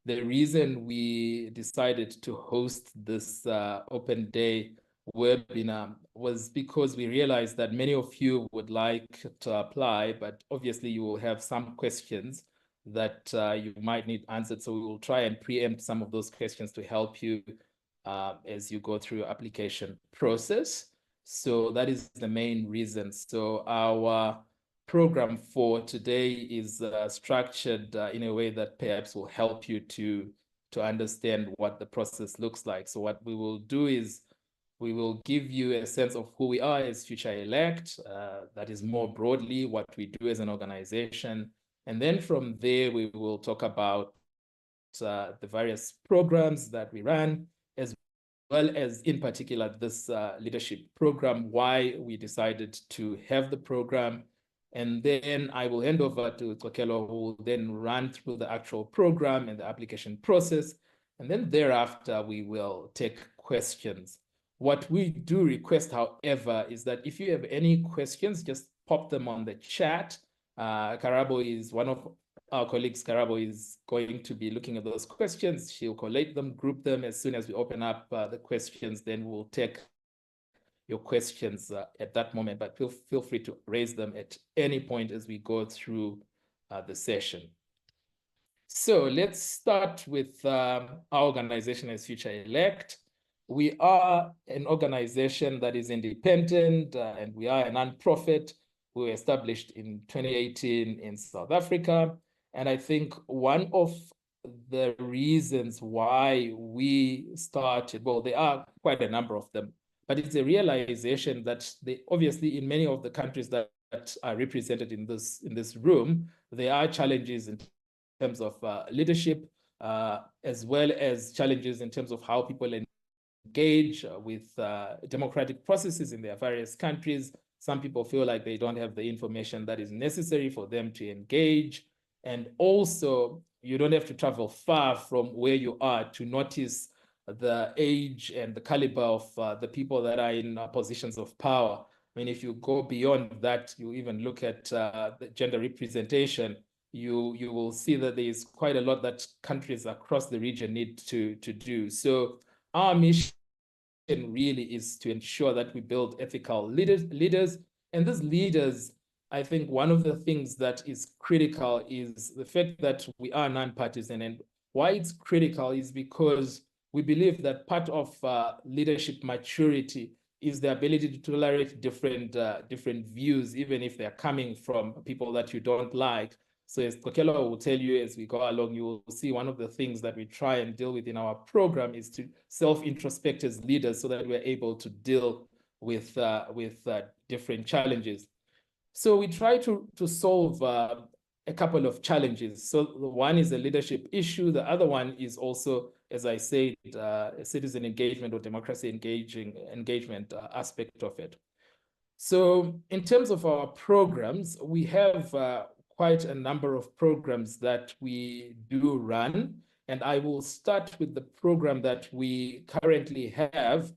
the reason we decided to host this open day webinar was because we realized that many of you would like to apply, but obviously you will have some questions that you might need answered. So we will try and preempt some of those questions to help you as you go through your application process. So that is the main reason. So our program for today is structured in a way that perhaps will help you to understand what the process looks like. So what we will do is we will give you a sense of who we are as Futurelect, that is more broadly what we do as an organization. And then from there, we will talk about the various programs that we run, as well as in particular this leadership program, why we decided to have the program. And then I will hand over to Gcotyelwa, who will then run through the actual program and the application process. And then thereafter, we will take questions. What we do request, however, is that if you have any questions, just pop them on the chat. Karabo is one of our colleagues. Karabo is going to be looking at those questions. She'll collate them, group them. As soon as we open up the questions, then we'll take your questions at that moment, but feel free to raise them at any point as we go through the session. So let's start with our organization as Futurelect. We are an organization that is independent and we are a nonprofit. We were established in 2018 in South Africa. And I think one of the reasons why we started, well, there are quite a number of them, but it's a realization that obviously in many of the countries that are represented in this room, there are challenges in terms of leadership, as well as challenges in terms of how people engage with democratic processes in their various countries. Some people feel like they don't have the information that is necessary for them to engage. And also, you don't have to travel far from where you are to notice the age and the caliber of the people that are in positions of power. I mean, if you go beyond that, you even look at the gender representation, you will see that there is quite a lot that countries across the region need to do. So our mission really is to ensure that we build ethical leaders. And these leaders, I think one of the things that is critical is the fact that we are nonpartisan. And why it's critical is because we believe that part of leadership maturity is the ability to tolerate different views, even if they're coming from people that you don't like. So as Gcotyelwa will tell you as we go along, you will see one of the things that we try and deal with in our program is to self-introspect as leaders so that we're able to deal with different challenges. So we try to solve a couple of challenges. So one is a leadership issue. The other one is also, as I said, a citizen engagement or democracy engagement aspect of it. So in terms of our programs, we have quite a number of programs that we do run. And I will start with the program that we currently have,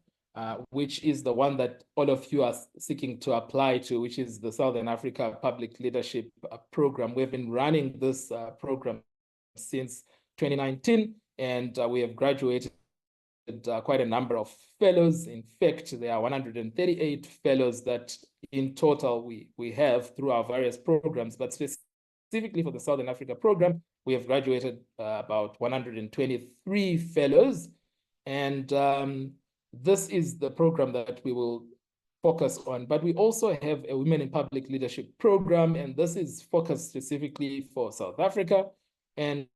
which is the one that all of you are seeking to apply to, which is the Southern Africa Public Leadership Program. We've been running this program since 2019, and we have graduated quite a number of fellows. In fact, there are 138 fellows that in total we have through our various programs, but specifically for the Southern Africa program, we have graduated about 123 fellows. And this is the program that we will focus on. But we also have a Women in Public Leadership program, and this is focused specifically for South Africa. And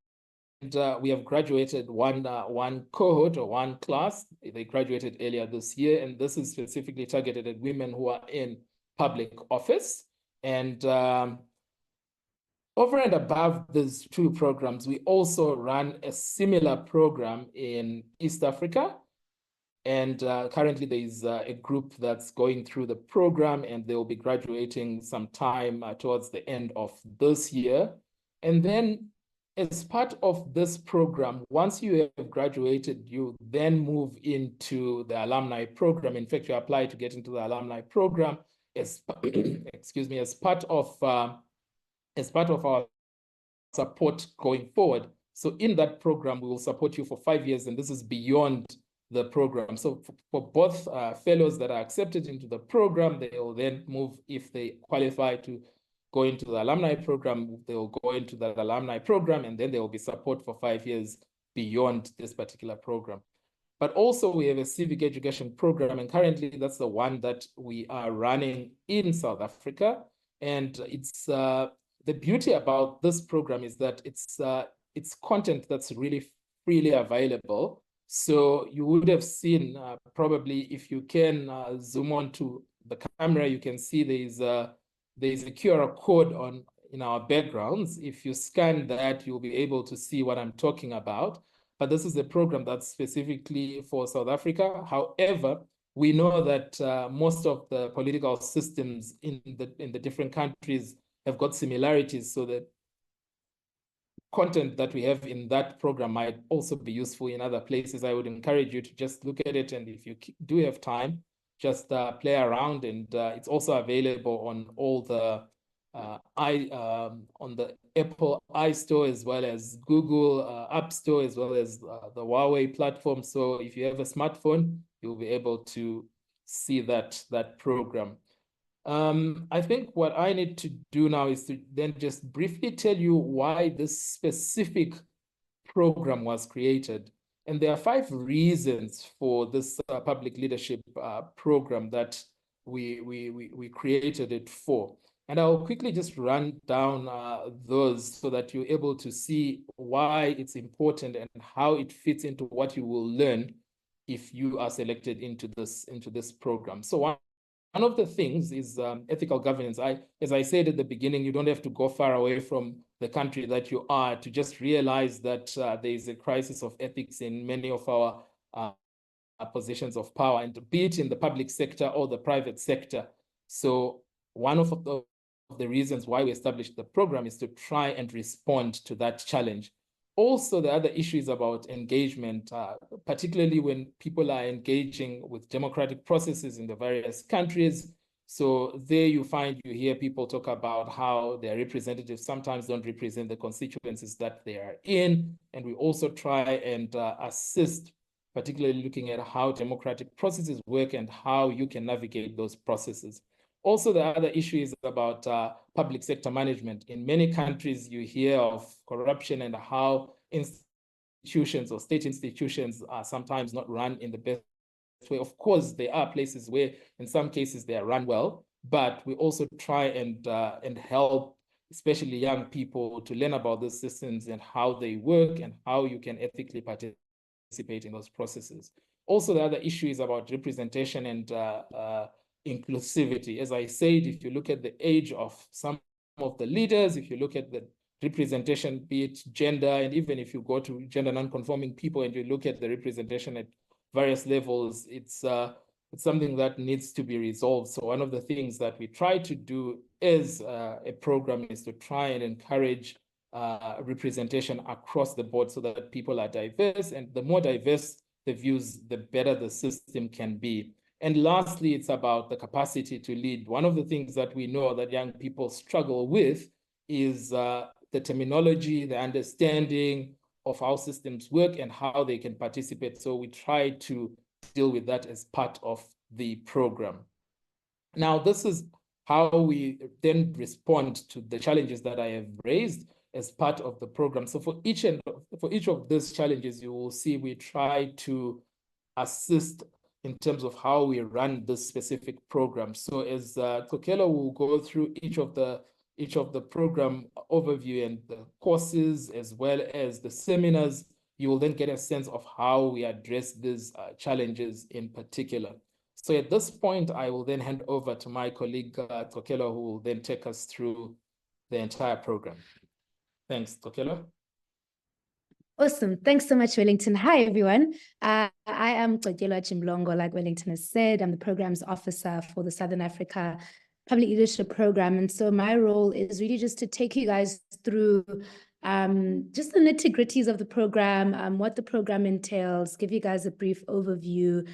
we have graduated one cohort or one class. They graduated earlier this year, and this is specifically targeted at women who are in public office. And over and above these two programs, we also run a similar program in East Africa. And currently there is a group that's going through the program, and they will be graduating sometime towards the end of this year. And then as part of this program, once you have graduated, you then move into the alumni program. In fact, you apply to get into the alumni program as excuse me, as part of our support going forward. So in that program, we will support you for 5 years, and this is beyond the program. So for both fellows that are accepted into the program, they will then move, if they qualify to go into the alumni program, they will go into the alumni program, and then there will be support for 5 years beyond this particular program. But also we have a civic education program, and currently that's the one that we are running in South Africa. And it's the beauty about this program is that it's content that's really freely available. So you would have seen probably, if you can zoom on to the camera, you can see there's a QR code in our backgrounds. If you scan that, you'll be able to see what I'm talking about. But this is a program that's specifically for South Africa. However, we know that most of the political systems in the different countries have got similarities, so the content that we have in that program might also be useful in other places. I would encourage you to just look at it, and if you do have time, just play around. And it's also available on all the on the Apple iStore, as well as Google App Store, as well as the Huawei platform. So if you have a smartphone, you'll be able to see that program. I think what I need to do now is to then just briefly tell you why this specific program was created. And there are 5 reasons for this public leadership program that we created it for. And I'll quickly just run down those so that you're able to see why it's important and how it fits into what you will learn if you are selected into this program. So one of the things is ethical governance. As I said at the beginning, you don't have to go far away from the country that you are to just realize that there is a crisis of ethics in many of our positions of power, and be it in the public sector or the private sector. So one of the reasons why we established the program is to try and respond to that challenge. Also, the other issue is about engagement, particularly when people are engaging with democratic processes in the various countries. So there you hear people talk about how their representatives sometimes don't represent the constituencies that they are in. And we also try and assist, particularly looking at how democratic processes work and how you can navigate those processes. Also, the other issue is about public sector management. In many countries, you hear of corruption and how institutions or state institutions are sometimes not run in the best way. Of course, there are places where, in some cases, they are run well, but we also try and help, especially young people, to learn about those systems and how they work and how you can ethically participate in those processes. Also, the other issue is about representation and inclusivity. As I said, if you look at the age of some of the leaders, if you look at the representation, be it gender, and even if you go to gender non-conforming people and you look at the representation at various levels, it's something that needs to be resolved. So one of the things that we try to do as a program is to try and encourage representation across the board so that people are diverse, and the more diverse the views, the better the system can be. And lastly, it's about the capacity to lead. One of the things that we know that young people struggle with is the terminology, the understanding of how systems work and how they can participate. So we try to deal with that as part of the program. Now, this is how we then respond to the challenges that I have raised as part of the program. So for each of these challenges, you will see we try to assist in terms of how we run this specific program. So as Gcotyelwa will go through each of the program overview and the courses, as well as the seminars, you will then get a sense of how we address these challenges in particular. So at this point, I will then hand over to my colleague, Gcotyelwa, who will then take us through the entire program. Thanks, Gcotyelwa. Awesome. Thanks so much, Wellington. Hi, everyone. I am Gcotyelwa Jimlongo, like Wellington has said. I'm the programs officer for the Southern Africa Public Leadership Program. And so my role is really just to take you guys through just the nitty-gritties of the program, what the program entails, give you guys a brief overview,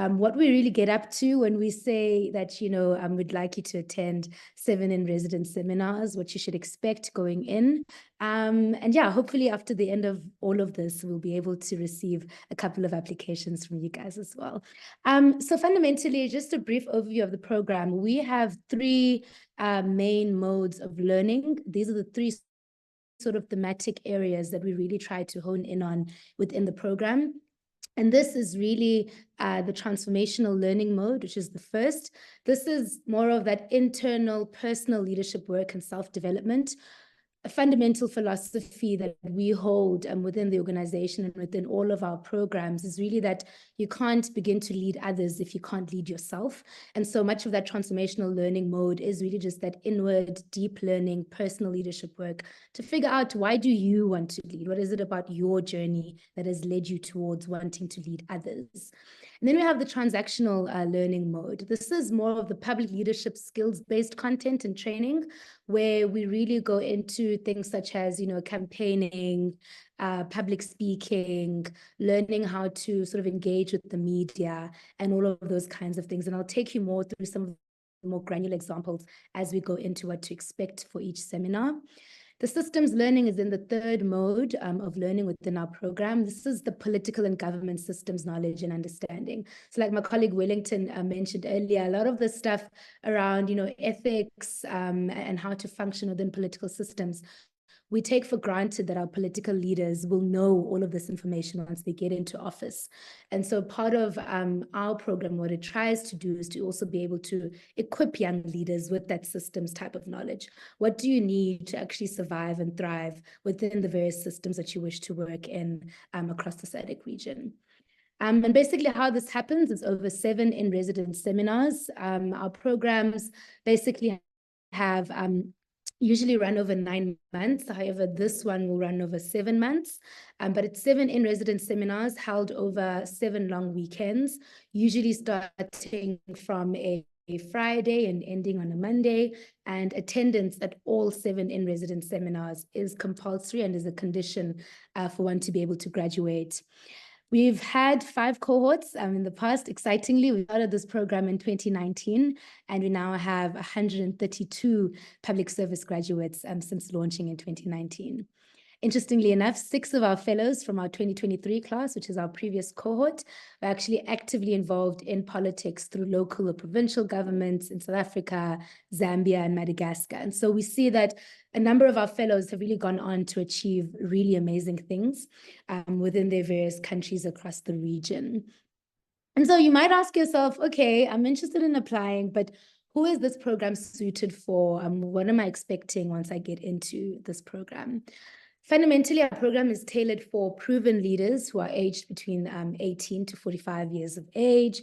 what we really get up to when we say that, you know, we'd like you to attend 7 in-residence seminars, what you should expect going in. And yeah, hopefully after the end of all of this, we'll be able to receive a couple of applications from you guys as well. So fundamentally, just a brief overview of the program. We have 3 main modes of learning. These are the 3 sort of thematic areas that we really try to hone in on within the program. And this is really the transformational learning mode, which is the first. This is more of that internal personal leadership work and self-development. A fundamental philosophy that we hold within the organization and within all of our programs is really that you can't begin to lead others if you can't lead yourself. And so much of that transformational learning mode is really just that inward, deep learning, personal leadership work to figure out, why do you want to lead? What is it about your journey that has led you towards wanting to lead others? And then we have the transactional learning mode. This is more of the public leadership skills-based content and training, where we really go into things such as, you know, campaigning, public speaking, learning how to sort of engage with the media and all of those kinds of things. And I'll take you more through some of the more granular examples as we go into what to expect for each seminar. The systems learning is in the 3rd mode of learning within our program. This is the political and government systems knowledge and understanding. So like my colleague Wellington mentioned earlier, a lot of the stuff around, you know, ethics and how to function within political systems, we take for granted that our political leaders will know all of this information once they get into office. And so part of our program, what it tries to do is to also be able to equip young leaders with that systems type of knowledge. What do you need to actually survive and thrive within the various systems that you wish to work in across the SADC region? And basically how this happens is over 7 in-residence seminars. Our programs basically have usually run over 9 months. However, this one will run over 7 months. But it's 7 in-residence seminars held over 7 long weekends, usually starting from a Friday and ending on a Monday. And attendance at all 7 in-residence seminars is compulsory and is a condition for one to be able to graduate. We've had 5 cohorts in the past. Excitingly, we started this program in 2019, and we now have 132 public service graduates since launching in 2019. Interestingly enough, 6 of our fellows from our 2023 class, which is our previous cohort, are actually actively involved in politics through local or provincial governments in South Africa, Zambia, and Madagascar. And so we see that a number of our fellows have really gone on to achieve really amazing things within their various countries across the region. And so you might ask yourself, okay, I'm interested in applying, but who is this program suited for? What am I expecting once I get into this program? Fundamentally, our program is tailored for proven leaders who are aged between 18 to 45 years of age,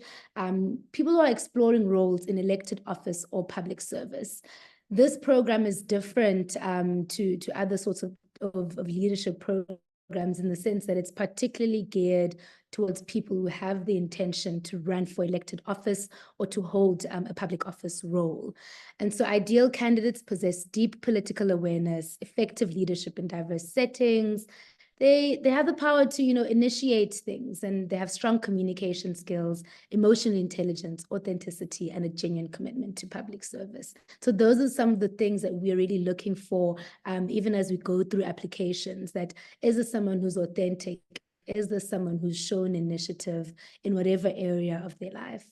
people who are exploring roles in elected office or public service. This program is different to other sorts of leadership programs in the sense that it's particularly geared towards people who have the intention to run for elected office or to hold a public office role. And so ideal candidates possess deep political awareness, effective leadership in diverse settings. They have the power to, initiate things, and they have strong communication skills, emotional intelligence, authenticity, and a genuine commitment to public service. So those are some of the things that we're really looking for, even as we go through applications, that is this someone who's authentic? Is this someone who's shown initiative in whatever area of their life?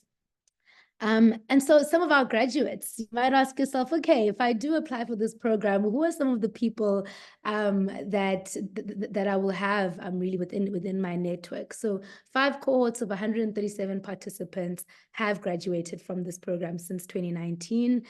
And so some of our graduates, you might ask yourself, okay, if I do apply for this program, who are some of the people that I will have really within my network? So 5 cohorts of 137 participants have graduated from this program since 2019.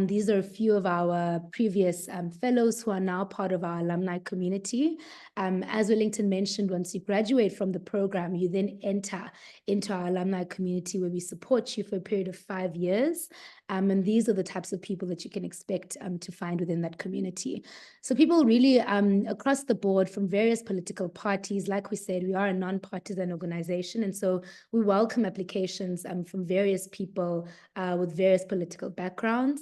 These are a few of our previous fellows who are now part of our alumni community. As Wellington mentioned, once you graduate from the program, you then enter into our alumni community where we support you for a period of 5 years. And these are the types of people that you can expect to find within that community. So people really across the board from various political parties. Like we said, we are a non-partisan organization. And so we welcome applications from various people with various political backgrounds.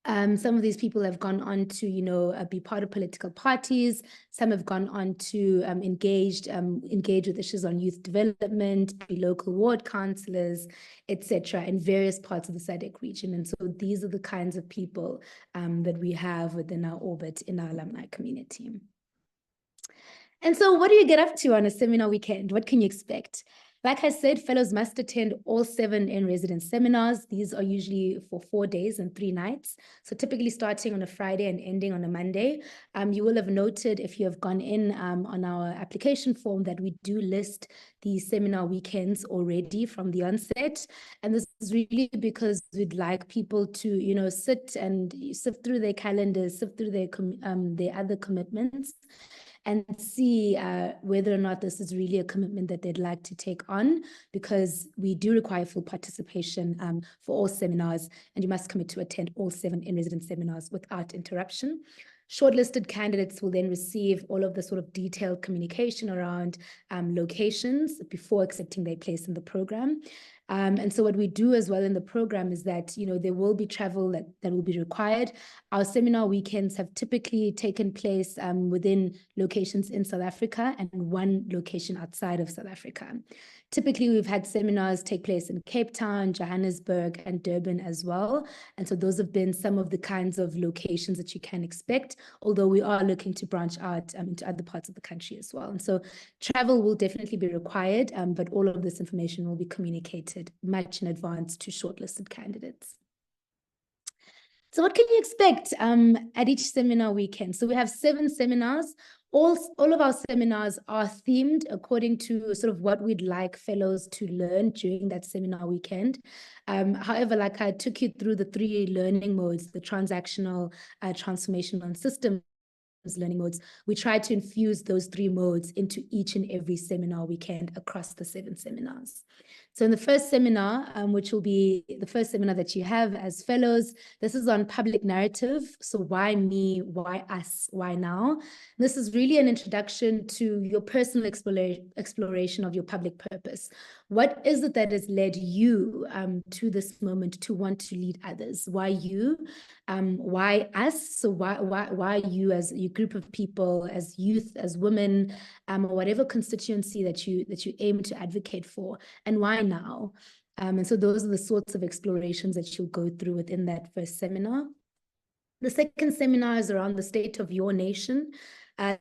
Some of these people have gone on to, be part of political parties. Some have gone on to engage with issues on youth development, be local ward councillors, etc., in various parts of the SADC region. And so these are the kinds of people that we have within our orbit in our alumni community. And so what do you get up to on a seminar weekend? What can you expect? Like I said, fellows must attend all 7 in-residence seminars. These are usually for 4 days and 3 nights. So typically starting on a Friday and ending on a Monday. You will have noted, if you have gone in on our application form, that we do list the seminar weekends already from the onset. And this is really because we'd like people to, sit and sift through their calendars, sift through their other commitments, and see whether or not this is really a commitment that they'd like to take on, because we do require full participation for all seminars, and you must commit to attend all 7 in-residence seminars without interruption. Shortlisted candidates will then receive all of the sort of detailed communication around locations before accepting their place in the program. And so what we do as well in the program is that, there will be travel that will be required. Our seminar weekends have typically taken place within locations in South Africa and 1 location outside of South Africa. Typically, we've had seminars take place in Cape Town, Johannesburg, and Durban as well. And so those have been some of the kinds of locations that you can expect, although we are looking to branch out into other parts of the country as well. And so travel will definitely be required, but all of this information will be communicated much in advance to shortlisted candidates. So what can you expect at each seminar weekend? So we have 7 seminars. All of our seminars are themed according to sort of what we'd like fellows to learn during that seminar weekend. However, like I took you through the 3 learning modes, the transactional, transformational, and systems learning modes, we try to infuse those 3 modes into each and every seminar weekend across the 7 seminars. So in the first seminar, which will be the first seminar that you have as fellows, this is on public narrative. So why me, why us, why now? This is really an introduction to your personal exploration of your public purpose. What is it that has led you to this moment to want to lead others? Why you? Why us? So why you as a group of people, as youth, as women, or whatever constituency that you aim to advocate for, and why now? And so those are the sorts of explorations that you'll go through within that first seminar. The second seminar is around the state of your nation.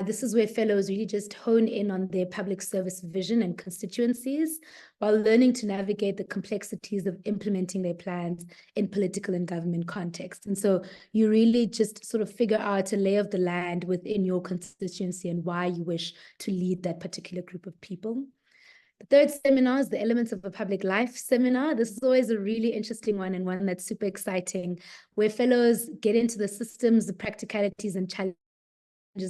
This is where fellows really just hone in on their public service vision and constituencies, while learning to navigate the complexities of implementing their plans in political and government context. And so you really just sort of figure out a lay of the land within your constituency and why you wish to lead that particular group of people. The third seminar is the Elements of a Public Life seminar. This is always a really interesting one, and one that's super exciting, where fellows get into the systems, the practicalities, and challenges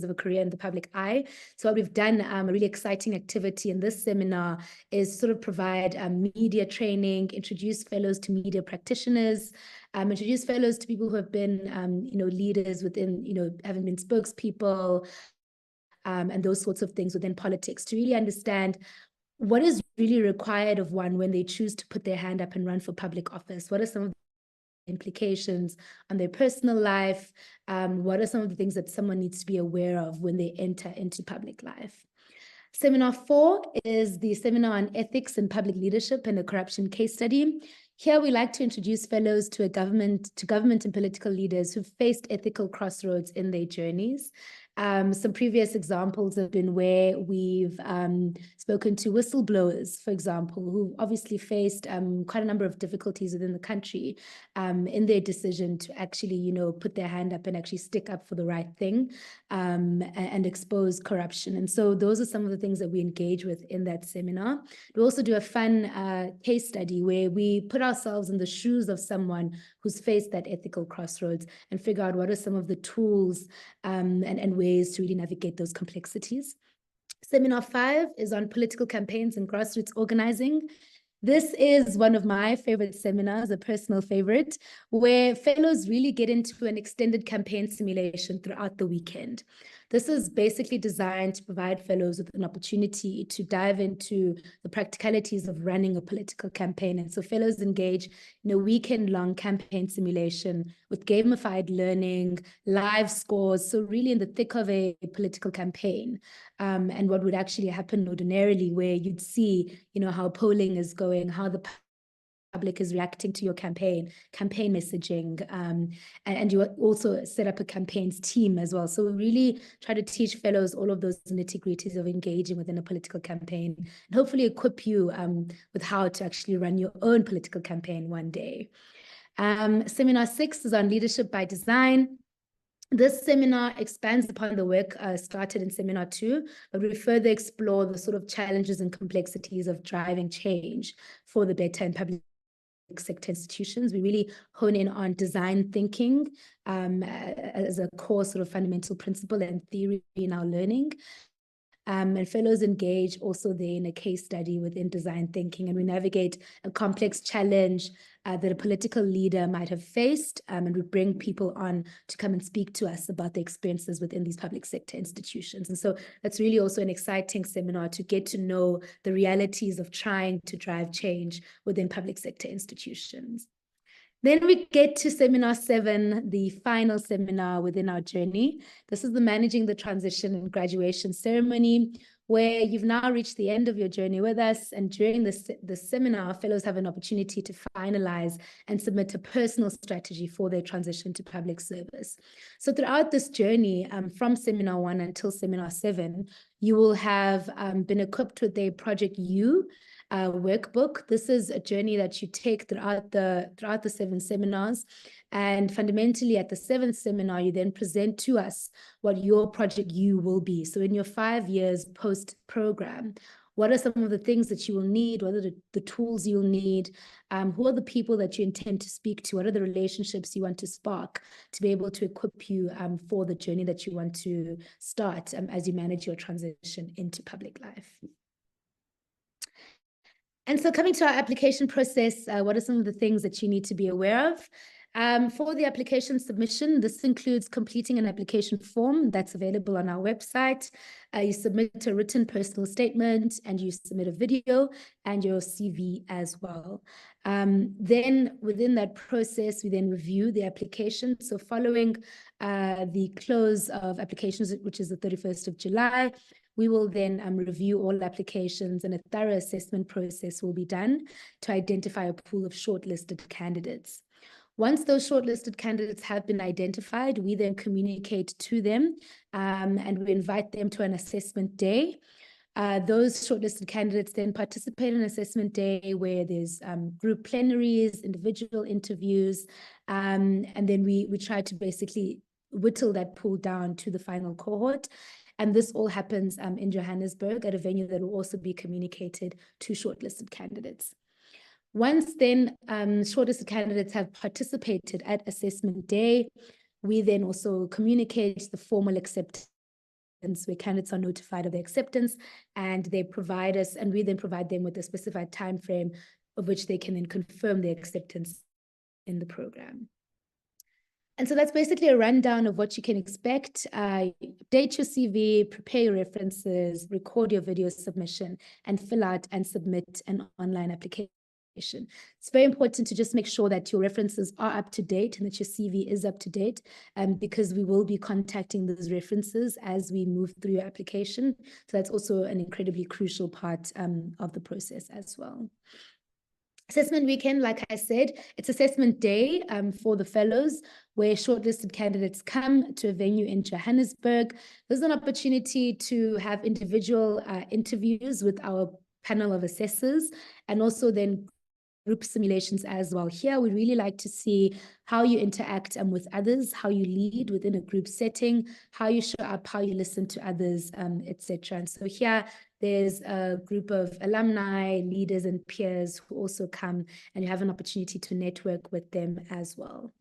of a career in the public eye. So what we've done, a really exciting activity in this seminar, is sort of provide media training, introduce fellows to media practitioners, introduce fellows to people who have been, leaders within, having been spokespeople, and those sorts of things within politics, to really understand what is really required of one when they choose to put their hand up and run for public office. What are some of the implications on their personal life? What are some of the things that someone needs to be aware of when they enter into public life? Seminar 4 is the seminar on ethics and public leadership and a corruption case study. Here we like to introduce fellows to government and political leaders who've faced ethical crossroads in their journeys. Some previous examples have been where we've spoken to whistleblowers, for example, who obviously faced quite a number of difficulties within the country in their decision to actually, put their hand up and actually stick up for the right thing and expose corruption. And so those are some of the things that we engage with in that seminar. We also do a fun case study where we put ourselves in the shoes of someone who's faced that ethical crossroads and figure out what are some of the tools and ways to really navigate those complexities. Seminar 5 is on political campaigns and grassroots organizing. This is one of my favorite seminars, a personal favorite, where fellows really get into an extended campaign simulation throughout the weekend. This is basically designed to provide fellows with an opportunity to dive into the practicalities of running a political campaign. And so fellows engage in a weekend-long campaign simulation with gamified learning, live scores, so really in the thick of a political campaign, and what would actually happen ordinarily, where you'd see, how polling is going, how the public is reacting to your campaign messaging, and you also set up a campaigns team as well. So we really try to teach fellows all of those nitty-gritties of engaging within a political campaign, and hopefully equip you with how to actually run your own political campaign one day. Seminar 6 is on leadership by design. This seminar expands upon the work started in seminar 2, but we further explore the sort of challenges and complexities of driving change for the better in public sector institutions. We really hone in on design thinking as a core sort of fundamental principle and theory in our learning. And fellows engage also there in a case study within design thinking, and we navigate a complex challenge that a political leader might have faced, and we bring people on to come and speak to us about their experiences within these public sector institutions. And so that's really also an exciting seminar to get to know the realities of trying to drive change within public sector institutions. Then we get to seminar 7, the final seminar within our journey. This is the Managing the Transition and Graduation Ceremony, where you've now reached the end of your journey with us. And during the seminar, fellows have an opportunity to finalize and submit a personal strategy for their transition to public service. So throughout this journey, from seminar 1 until seminar 7, you will have been equipped with a Project U workbook. This is a journey that you take throughout the 7 seminars, and fundamentally at the 7th seminar you then present to us what your Project U will be. So in your 5 years post program, what are some of the things that you will need? What are the tools you'll need? Who are the people that you intend to speak to? What are the relationships you want to spark to be able to equip you for the journey that you want to start as you manage your transition into public life? And so coming to our application process, what are some of the things that you need to be aware of? For the application submission, this includes completing an application form that's available on our website. You submit a written personal statement, and you submit a video and your CV as well. Then within that process, we then review the application. So following the close of applications, which is the 31st of July, we will then review all applications, and a thorough assessment process will be done to identify a pool of shortlisted candidates. Once those shortlisted candidates have been identified, we then communicate to them and we invite them to an assessment day. Those shortlisted candidates then participate in assessment day, where there's group plenaries, individual interviews, and then we try to basically whittle that pool down to the final cohort. And this all happens in Johannesburg at a venue that will also be communicated to shortlisted candidates. Once then shortlisted candidates have participated at assessment day, we then also communicate the formal acceptance, where candidates are notified of their acceptance, and they provide us, and we then provide them with a specified time frame of which they can then confirm their acceptance in the program. And so that's basically a rundown of what you can expect. Update your CV, prepare your references, record your video submission, and fill out and submit an online application. It's very important to just make sure that your references are up to date and that your CV is up to date, because we will be contacting those references as we move through your application. So that's also an incredibly crucial part of the process as well. Assessment weekend, like I said, it's assessment day for the fellows, where shortlisted candidates come to a venue in Johannesburg. There's an opportunity to have individual interviews with our panel of assessors, and also then group simulations as well. Here, we really like to see how you interact with others, how you lead within a group setting, how you show up, how you listen to others, etc. And so here, there's a group of alumni, leaders, and peers who also come, and you have an opportunity to network with them as well.